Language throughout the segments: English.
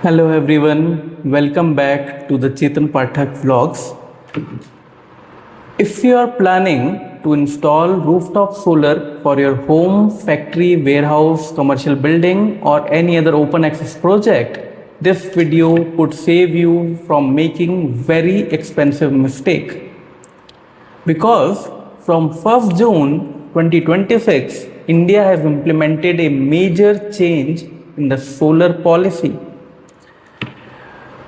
Hello everyone, welcome back to the Chetan Pathak vlogs. If you are planning to install rooftop solar for your home, factory, warehouse, commercial building or any other open access project, this video could save you from making very expensive mistake. Because from 1st June 2026, India has implemented a major change in the solar policy.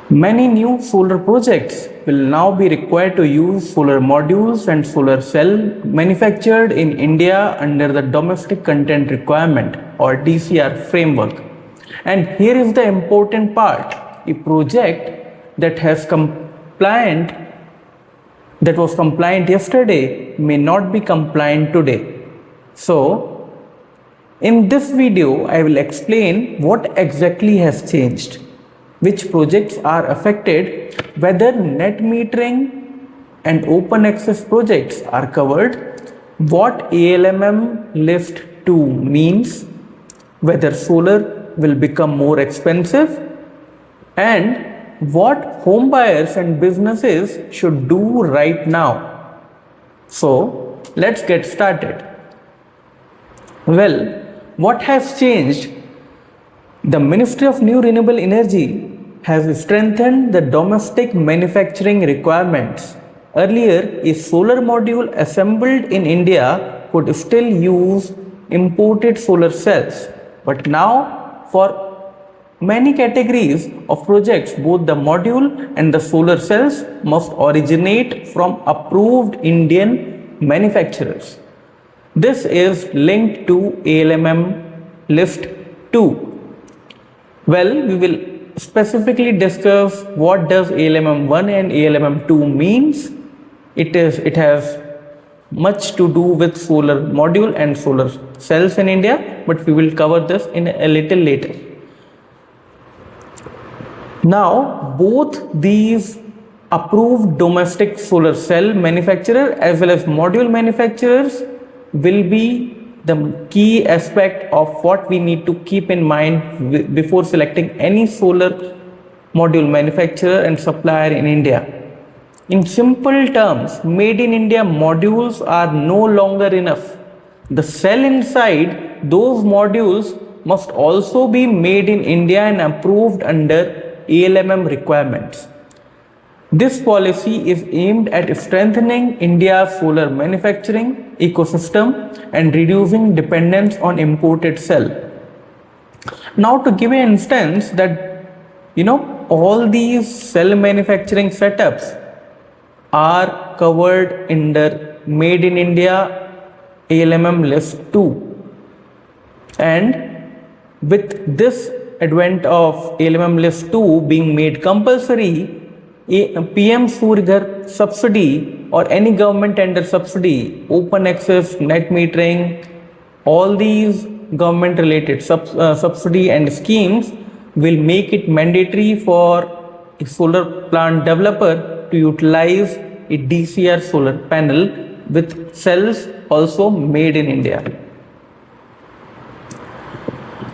Many new solar projects will now be required to use solar modules and solar cell manufactured in India under the Domestic Content Requirement or DCR framework. And here is the important part. A project that was compliant yesterday may not be compliant today. So, in this video, I will explain what exactly has changed, which projects are affected, whether net metering and open access projects are covered, what ALMM List 2 means, whether solar will become more expensive, and what home buyers and businesses should do right now. So, let's get started. Well, what has changed? The Ministry of New Renewable Energy has strengthened the domestic manufacturing requirements. Earlier, a solar module assembled in India could still use imported solar cells. But now, for many categories of projects, both the module and the solar cells must originate from approved Indian manufacturers. This is linked to ALMM List 2. Well, we will specifically discuss what does ALMM 1 and ALMM 2 means. It has much to do with solar module and solar cells in India, but we will cover this in a little later. Now, both these approved domestic solar cell manufacturer as well as module manufacturers will be the key aspect of what we need to keep in mind before selecting any solar module manufacturer and supplier in India. In simple terms, made in India modules are no longer enough. The cell inside those modules must also be made in India and approved under ALMM requirements. This policy is aimed at strengthening India's solar manufacturing ecosystem and reducing dependence on imported cell. Now, to give an instance that all these cell manufacturing setups are covered under Made in India ALMM List 2, and with this advent of ALMM List 2 being made compulsory, PM Surya Ghar subsidy or any government tender subsidy, open access, net metering, all these government related subsidy and schemes will make it mandatory for a solar plant developer to utilize a DCR solar panel with cells also made in India.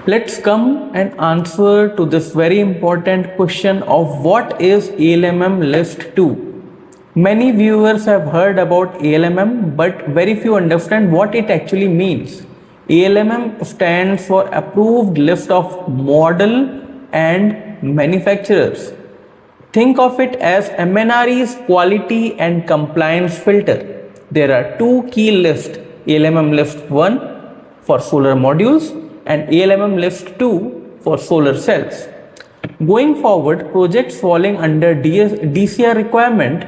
Let's come and answer to this very important question of what is ALMM List 2. Many viewers have heard about ALMM, but very few understand what it actually means. ALMM stands for Approved List of Model and Manufacturers. Think of it as MNRE's quality and compliance filter. There are two key lists, ALMM List 1 for solar modules and ALMM List 2 for solar cells. Going forward, projects falling under DCR requirement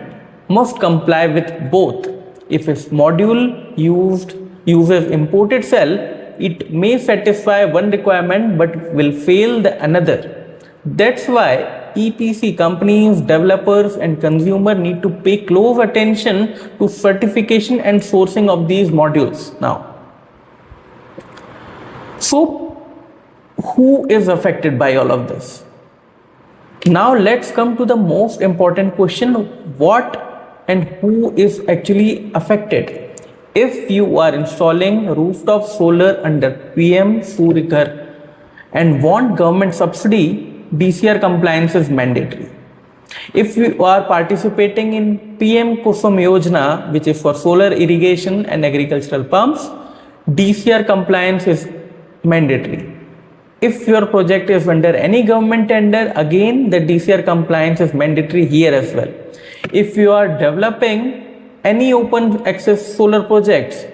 must comply with both. If a module uses imported cell, it may satisfy one requirement but will fail the another. That's why EPC companies, developers and consumer need to pay close attention to certification and sourcing of these modules now. So, who is affected by all of this? Now let's come to the most important question, what and who is actually affected. If you are installing rooftop solar under PM Surya Ghar and want government subsidy, DCR compliance is mandatory. If you are participating in PM Kusum Yojana, which is for solar irrigation and agricultural pumps, DCR compliance is mandatory. If your project is under any government tender, again the DCR compliance is mandatory here as well. If you are developing any open access solar projects,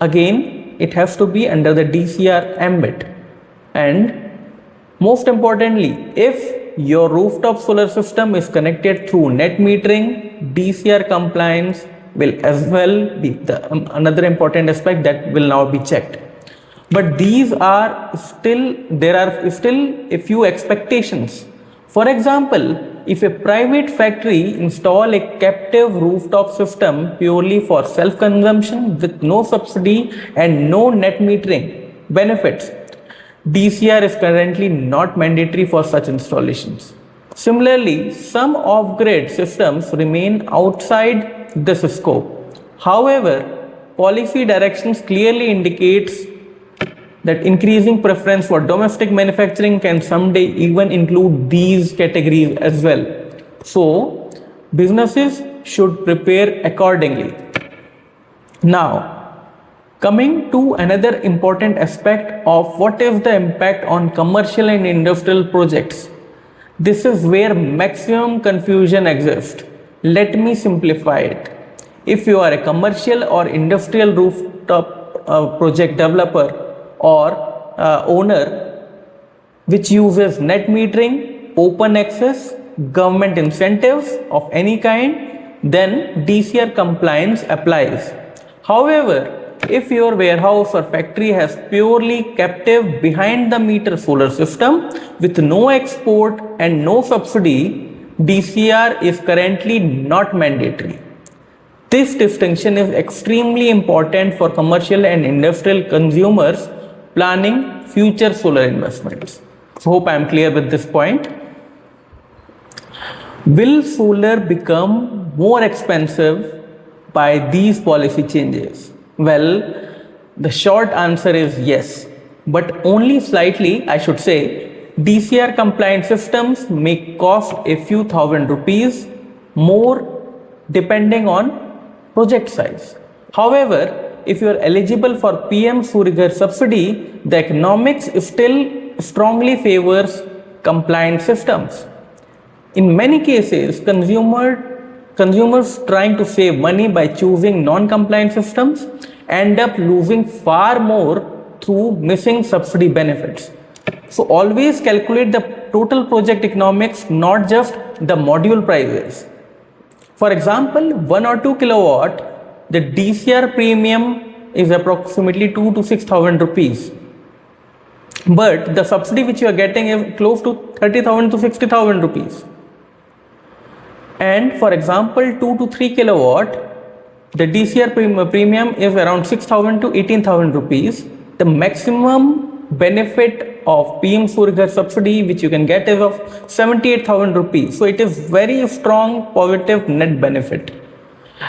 again it has to be under the DCR ambit. And most importantly, if your rooftop solar system is connected through net metering, DCR compliance will as well be another important aspect that will now be checked. But there are still a few expectations. For example, if a private factory install a captive rooftop system purely for self-consumption with no subsidy and no net metering benefits, DCR is currently not mandatory for such installations. Similarly, some off-grid systems remain outside this scope. However, policy directions clearly indicates that increasing preference for domestic manufacturing can someday even include these categories as well. So, businesses should prepare accordingly. Now, coming to another important aspect of what is the impact on commercial and industrial projects. This is where maximum confusion exists. Let me simplify it. If you are a commercial or industrial rooftop project developer or owner which uses net metering, open access, government incentives of any kind, then DCR compliance applies. However, if your warehouse or factory has purely captive behind the meter solar system with no export and no subsidy, DCR is currently not mandatory. This distinction is extremely important for commercial and industrial consumers planning future solar investments. So, hope I am clear with this point. Will solar become more expensive by these policy changes? Well, the short answer is yes, but only slightly, I should say. DCR compliant systems may cost a few thousand rupees more depending on project size. However, if you are eligible for PM Surya Ghar subsidy, the economics still strongly favors compliant systems. In many cases, consumers trying to save money by choosing non-compliant systems end up losing far more through missing subsidy benefits. So always calculate the total project economics, not just the module prices. For example, 1 or 2 kilowatt, the DCR premium is approximately 2 to 6,000 rupees. But the subsidy which you are getting is close to 30,000 to 60,000 rupees. And for example, 2 to 3 kilowatt, the DCR premium is around 6,000 to 18,000 rupees. The maximum benefit of PM Surya Ghar subsidy which you can get is of 78,000 rupees. So it is very strong positive net benefit.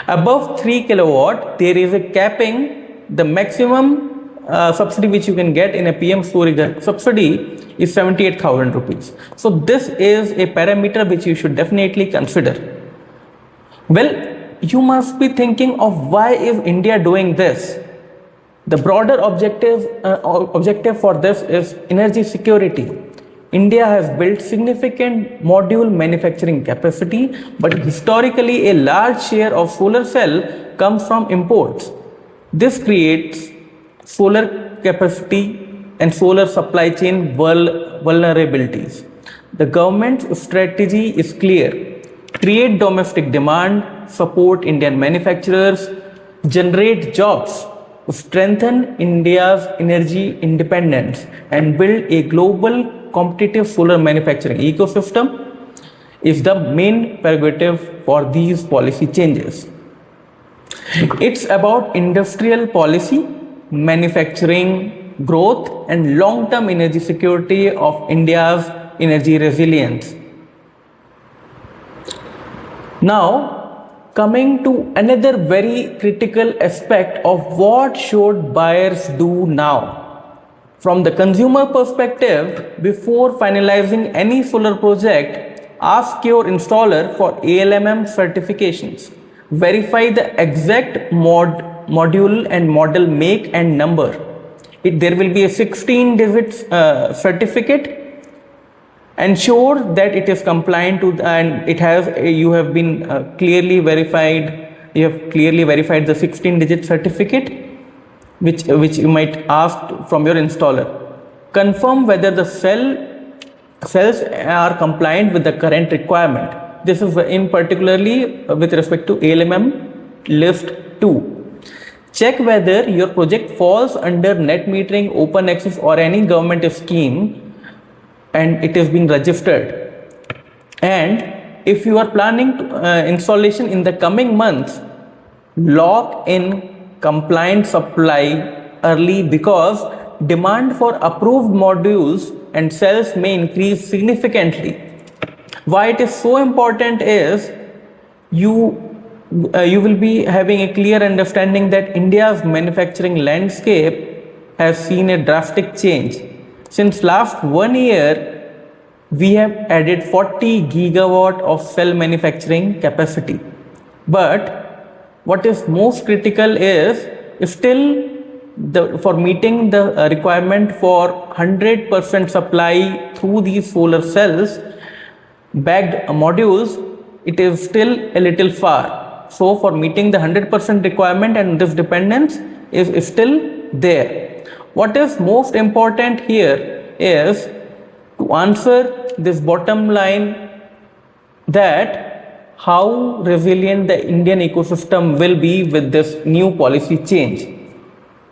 Above 3 kilowatt, there is a capping. The maximum subsidy which you can get in a PM Surya Ghar subsidy is 78,000 rupees. So this is a parameter which you should definitely consider. Well, you must be thinking of why is India doing this? The broader objective for this is energy security. India has built significant module manufacturing capacity, but historically a large share of solar cell comes from imports. This creates solar capacity and solar supply chain vulnerabilities. The government's strategy is clear: create domestic demand, support Indian manufacturers, generate jobs, strengthen India's energy independence, and build a global competitive solar manufacturing ecosystem is the main prerogative for these policy changes. It's about industrial policy, manufacturing growth, and long-term energy security of India's energy resilience. Now, coming to another very critical aspect of what should buyers do now. From the consumer perspective, before finalizing any solar project, ask your installer for ALMM certifications. Verify the exact module and model make and number. There will be a 16 digits certificate. Ensure that it is compliant to and it has you have been clearly verified. You have clearly verified the 16-digit certificate which you might ask from your installer. Confirm whether the cells are compliant with the current requirement. This is in particularly with respect to ALMM list 2. Check whether your project falls under net metering, open access or any government scheme and it is being registered. And if you are planning installation in the coming months, lock in compliant supply early because demand for approved modules and cells may increase significantly. Why it is so important is you will be having a clear understanding that India's manufacturing landscape has seen a drastic change. Since last 1 year, we have added 40 gigawatt of cell manufacturing capacity. But what is most critical is still for meeting the requirement for 100% supply through these solar cells backed modules, it is still a little far. So for meeting the 100% requirement and this dependence is still there. What is most important here is to answer this bottom line that how resilient the Indian ecosystem will be with this new policy change.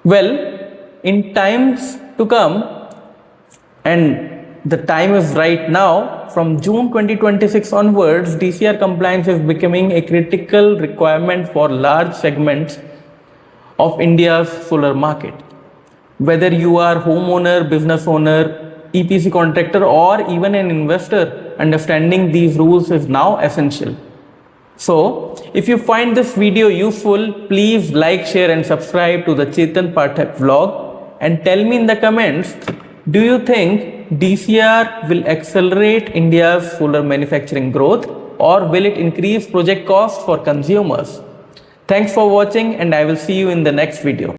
Well, in times to come, and the time is right now, from June 2026 onwards, DCR compliance is becoming a critical requirement for large segments of India's solar market. Whether you are homeowner, business owner, EPC contractor or even an investor, understanding these rules is now essential. So, if you find this video useful, please like, share and subscribe to the Chetan Pathak vlog and tell me in the comments, do you think DCR will accelerate India's solar manufacturing growth or will it increase project costs for consumers? Thanks for watching and I will see you in the next video.